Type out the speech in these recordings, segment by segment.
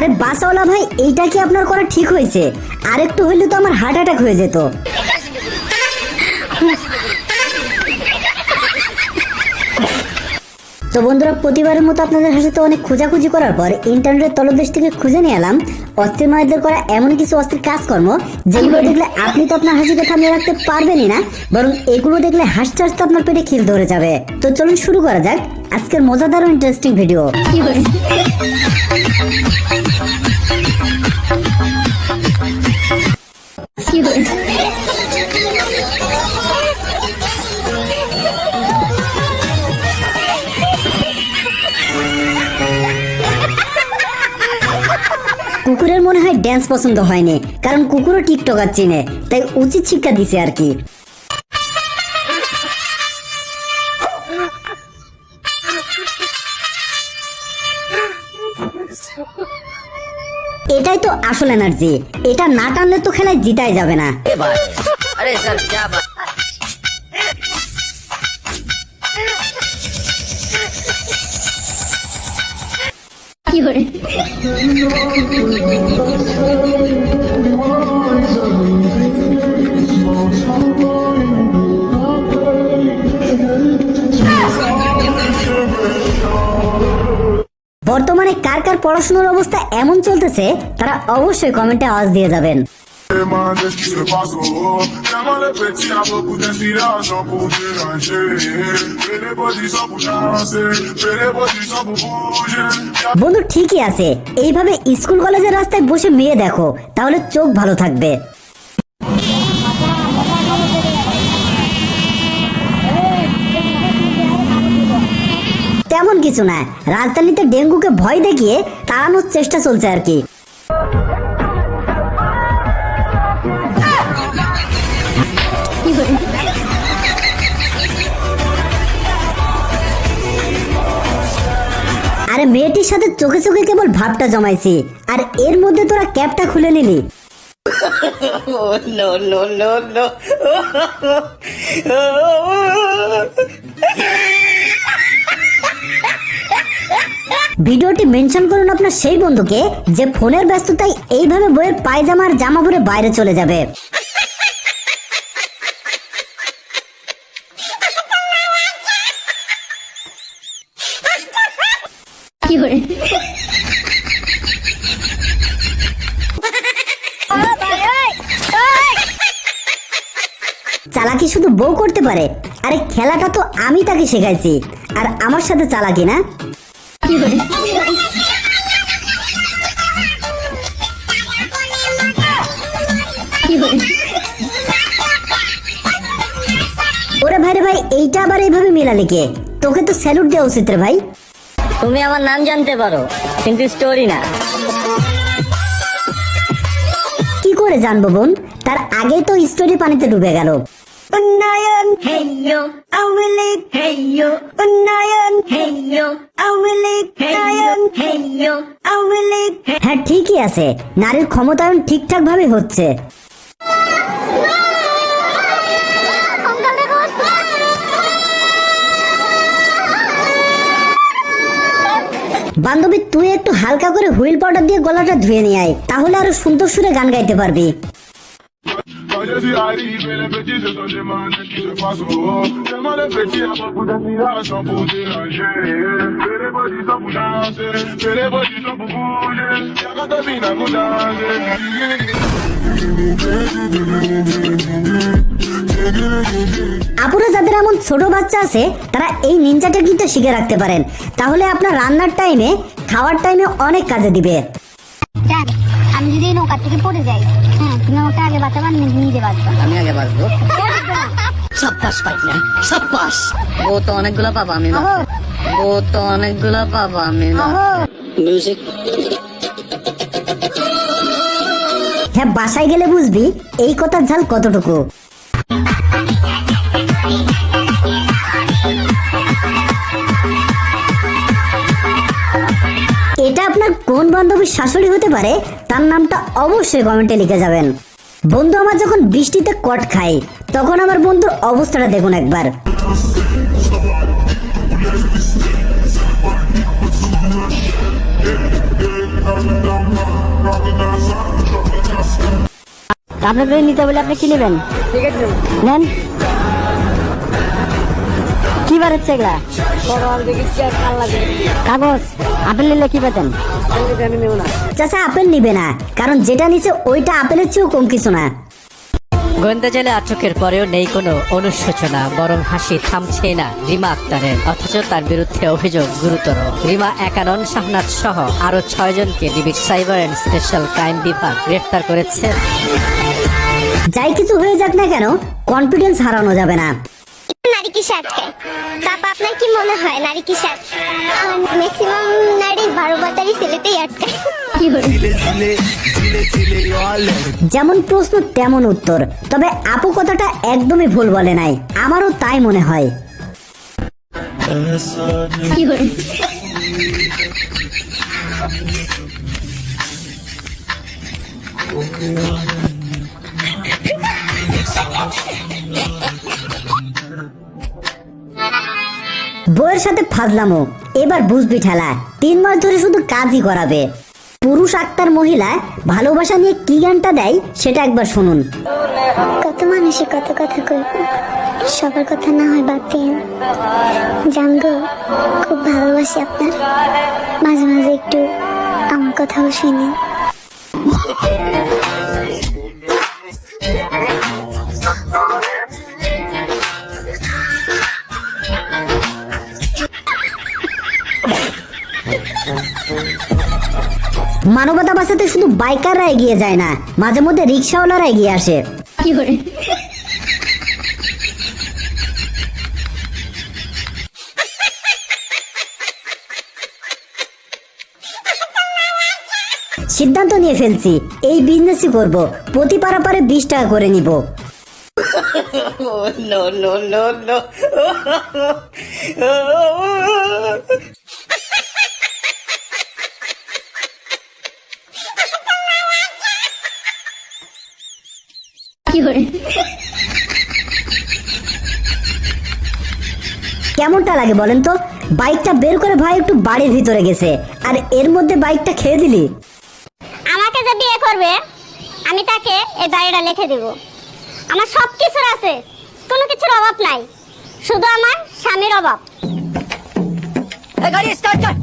আরে বাসওয়ালা ভাই, এইটা কি আপনার করা ঠিক হয়েছে? আরেকটু হইলে তো আমার হার্ট অ্যাটাক হয়ে যেত। তো বন্ধুরা, প্রতিবারের মতো আপনাদের সাথে অনেক খোঁজাখুঁজি করার পর ইন্টারনেটের তলদেশ থেকে খুঁজে নিয়ে এলাম অস্থির মায়েদের করা এমন কিছু অস্থির কাজকর্ম যেগুলো দেখলে আপনি তো আপনার হাসিকে থামিয়ে রাখতে পারবেনই না, বরং এগুলো দেখলে হাসতে হাসতে আপনার পেটে খিল ধরে যাবে। তো চলুন শুরু করা যাক আজকের মজাদার ও ইন্টারেস্টিং ভিডিও। কুকুরের মনে হয় ড্যান্স পছন্দ হয়নি, কারণ কুকুরও টিকটকার চিনে, তাই উচিত শিক্ষা দিছে আর কি। এটাই তো আসল এনার্জি, এটা না টানলে তো খেলায় জিতাই যাবে না। বর্তমানে কার কার পড়াশোনার অবস্থা এমন চলতেছে তারা অবশ্যই কমেন্টে আওয়াজ দিয়ে যাবেন। বন্ধু ঠিকই আছে, এইভাবে স্কুল কলেজের রাস্তায় বসে মেয়ে দেখো, তাহলে চোখ ভালো থাকবে। তেমন কিছু না, রাজধানীতে ডেঙ্গুকে ভয় দেখিয়ে তাড়ানোর চেষ্টা চলছে আর কি। আরে মেয়েটির সাথে চোখে চোখে কেবল ভাবটা জমাইছি, আর এর মধ্যে তোরা ক্যাপটা খুলে নিলি। ভিডিওটি মেনশন করুন আপনার সেই বন্ধুকে যে ফোনের ব্যস্ততায় এইভাবে বইয়ের পায়জামার জামা পরে বাইরে চলে যাবে। চালাকি শুধু বউ করতে পারে, আরে খেলাটা তো আমি তাকে শেখাইছি, আর আমার সাথে চালাকি না। ওরে ভাই রে ভাই, এইটা আবার এইভাবে মিলালি কে? তোকে তো স্যালুট দেওয়া উচিত রে ভাই। তুমি আমার নাম জানতে পারো কিন্তু স্টোরি না। কি করে জানবো বোন? তার আগেই তো স্টোরি পানিতে ডুবে গেল। উন্নয়ন হেইয়ো আওয়ামী লীগ হেইয়ো উন্নয়ন হেইয়ো আওয়ামী লীগ উন্নয়ন হেইয়ো আওয়ামী লীগ। হ্যাঁ ঠিকই আছে, নারীর ক্ষমতায়ন ঠিকঠাক ভাবে হচ্ছে। বান্ধবী, তুই একটু হালকা করে হুইল পাউডার দিয়ে গলাটা ধুয়ে নিয়ে আয়, তাহলে আরো সুন্দর সুরে গান গাইতে পারবি। আপুরা যাদের এমন ছোট বাচ্চা আছে তারা এই নিনজা টেকনিকটা শিখে রাখতে পারেন, তাহলে আপনার রান্নার টাইমে খাওয়ার টাইমে অনেক কাজে দিবে। আমি যদি নৌকা থেকে পড়ে যাই, হ্যাঁ তুমি আমাকে আগে বাঁচাবা, নিজে বাঁচবা। আমি আগে বাঁচবো। সাব্বাস পাইলাম, সাব্বাস। ও তো অনেকগুলো পাবা আমি না, ও তো অনেকগুলো পাবা আমি না। মিউজিক। হ্যাঁ, বাসায় গেলে বুঝবি এই কথার ঝাল কতটুকু। এটা আপনার কোন বান্ধবীর শাশুড়ি হতে পারে তার নামটা অবশ্যই কমেন্টে লিখে যাবেন। বন্ধু আমার যখন বৃষ্টিতে কট খাই তখন আমার বন্ধুর অবস্থাটা দেখুন একবার। আপনাকে নিতে বলে আপনি কি নেবেন? ঠিক আছে নেন। কি বার হচ্ছে এগুলা? কাগজ। আপেল নিলে কি পেতেন? আমি নেব না। চাচা আপেল নিবে না, কারণ যেটা নিচে ওইটা আপেলের চেয়েও কম কিছু না। গোয়েন্দা জেলে আটকের পরেও নেই কোনো অনুশোচনা, বরং হাসি থামছে না রিমা আক্তারের। অথচ তার বিরুদ্ধে অভিযোগ গুরুতর। রিমা একা নন, শাহনাজ সহ আরো 6 জনকে ডিবির সাইবার অ্যান্ড স্পেশাল ক্রাইম বিভাগ গ্রেফতার করেছে। যাই কিছু হয়ে যাক না কেন, কনফিডেন্স হারানো যাবে না। নারী কিসে আটকায়? তারপর আপনার কি মনে হয় নারী কিসে আটকায়? ম্যাক্সিমাম নারী 12 ছেলেতেই আটকায়। কি বলে? যেমন প্রশ্ন তেমন উত্তর। তবে আপু কথাটা একদমই ভুল বলে নাই, আমারও তাই মনে হয়। কি বলে? বউয়ের সাথে ফাজলামো, এবার বুঝবি ঠেলা। 3 মাস ধরে শুধু কাজই করাবে। পুরুষ আক্তার মহিলা ভালোবাসা নিয়ে কি গানটা দেয় সেটা একবার শুনুন। কত মানুষে কত কথা কইব, সবার কথা না হয় বাদ দিন। জানগো, খুব ভালোবাসি আপনার। মাঝে মাঝে একটু আমার কথাও শুনি। মানবতা বাঁচাতে শুধু বাইকাররা এগিয়ে যায় না, মাঝে মধ্যে রিক্সাওয়ালারা এগিয়ে আসে। কি করে? সিদ্ধান্ত নিয়ে ফেলছি, এই বিজনেসই করব। প্রতি পারাপারে 20 টাকা করে নিব। No. কি করে? কেমনটা লাগে বলেন তো? বাইকটা বের করে ভাই একটু বাড়ির ভিতরে গেছে, আর এর মধ্যে বাইকটা খেয়ে দিলি। আমাকে যে বিয়ে করবে আমি তাকে এই বাড়িটা লিখে দিব। আমার সব কিছুর আছে, কোনো কিছুর অভাব নাই, শুধু আমার স্বামীর অভাব। গাড়ি স্টার্ট কর।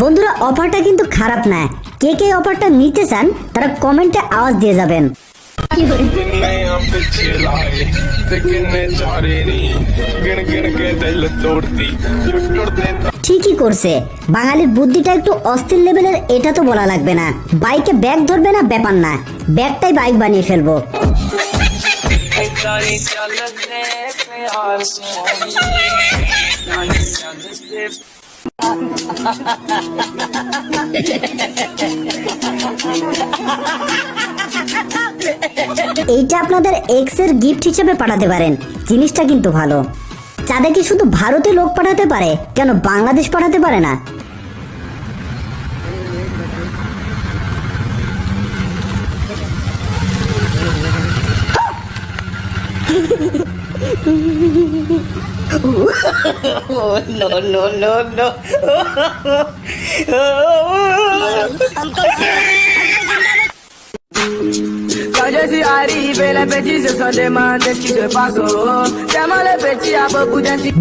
বন্ধুরা, অফারটা কিন্তু খারাপ না। কে কে অফারটা নিতে চান তারা কমেন্টে আওয়াজ দিয়ে যাবেন। কি করে? ঠিকই করছে, বাঙালির বুদ্ধিটা একটু অস্থির লেভেলের, এটা তো বলা লাগবে না। বাইকে ব্যাগ ধরবে না ব্যাপার না, ব্যাগটাই বাইক বানিয়ে ফেলবো। এইটা আপনাদের এক্স এর গিফট হিসেবে পাঠাতে পারেন, জিনিসটা কিন্তু ভালো। চাঁদে কি শুধু ভারতে লোক পাঠাতে পারে, কেন বাংলাদেশ পাঠাতে পারে না? No.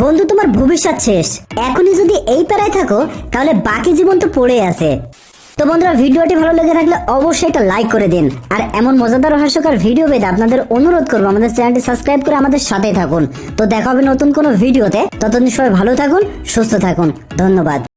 বন্ধু, তোমার ভবিষ্যৎ শেষ। এখনই যদি এই প্যারায় থাকো তাহলে বাকি জীবন তো পড়ে আছে। তো বন্ধুরা, ভিডিওটি ভালো লেগে থাকলে অবশ্যই একটা লাইক করে দিন। আর এমন মজাদার ও হাস্যকর ভিডিও পেতে আপনাদের অনুরোধ করবো আমাদের চ্যানেলটি সাবস্ক্রাইব করে আমাদের সাথেই থাকুন। তো দেখা হবে নতুন কোনো ভিডিওতে। ততদিন সবাই ভালো থাকুন, সুস্থ থাকুন। ধন্যবাদ।